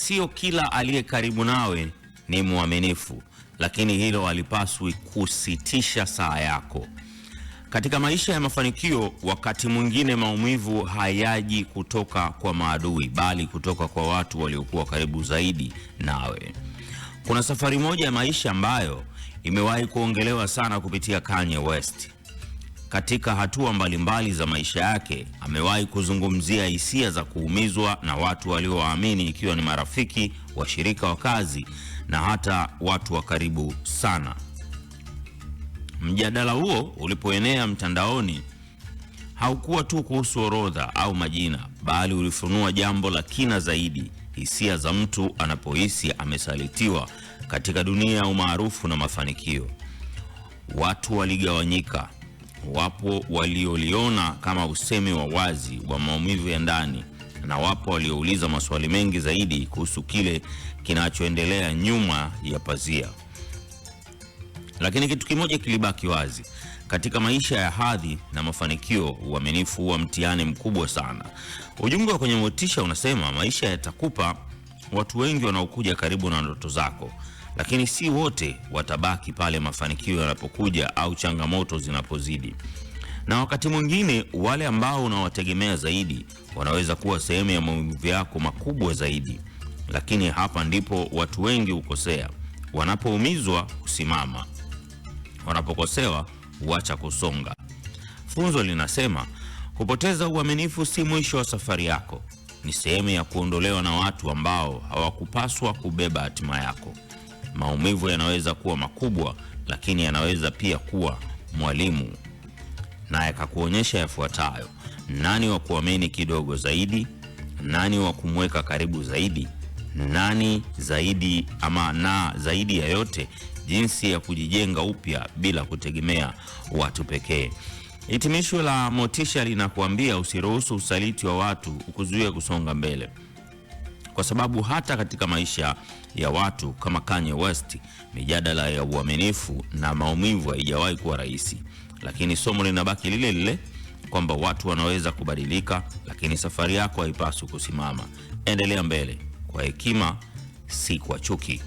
sio kila aliye karibu nawe ni mwaminifu, lakini hilo halipaswi kusitisha saa yako. Katika maisha ya mafanikio, wakati mwingine maumivu hayaji kutoka kwa maadui, bali kutoka kwa watu waliokuwa karibu zaidi nawe. Kuna safari moja ya maisha ambayo imewahi kuongelewa sana kupitia Kanye West. Katika hatua mbalimbali za maisha yake, amewahi kuzungumzia hisia za kuumizwa na watu waliowaamini, ikiwa ni marafiki, washirika wa kazi na hata watu wa karibu sana. Mjadala huo ulipoenea mtandaoni haukuwa tu kuhusu orodha au majina, bali ulifunua jambo la kina zaidi: hisia za mtu anapohisi amesalitiwa katika dunia ya umaarufu na mafanikio. Watu waligawanyika. Wapo walioliona kama usemi wa wazi wa maumivu ya ndani, na wapo waliouliza maswali mengi zaidi kuhusu kile kinachoendelea nyuma ya pazia. Lakini kitu kimoja kilibaki wazi: katika maisha ya hadhi na mafanikio, uaminifu huwa mtihani mkubwa sana. Ujumbe wa kwenye Motisha unasema maisha yatakupa watu wengi wanaokuja karibu na ndoto zako, lakini si wote watabaki pale mafanikio yanapokuja au changamoto zinapozidi. Na wakati mwingine wale ambao unawategemea zaidi wanaweza kuwa sehemu ya maumivu yako makubwa zaidi. Lakini hapa ndipo watu wengi hukosea. Wanapoumizwa husimama, wanapokosewa huacha kusonga. Funzo linasema kupoteza uaminifu si mwisho wa safari yako, ni sehemu ya kuondolewa na watu ambao hawakupaswa kubeba hatima yako. Maumivu yanaweza kuwa makubwa, lakini yanaweza pia kuwa mwalimu, na yakakuonyesha yafuatayo: nani wa kuamini kidogo zaidi, nani wa kumweka karibu zaidi, nani zaidi na zaidi ya yote, jinsi ya kujijenga upya bila kutegemea watu pekee. Hitimisho la Motisha linakuambia usiruhusu usaliti wa watu ukuzuie kusonga mbele, kwa sababu hata katika maisha ya watu kama Kanye West, mijadala ya uaminifu na maumivu haijawahi kuwa rahisi. Lakini somo linabaki lile lile, kwamba watu wanaweza kubadilika, lakini safari yako haipaswi kusimama. Endelea mbele kwa hekima, si kwa chuki.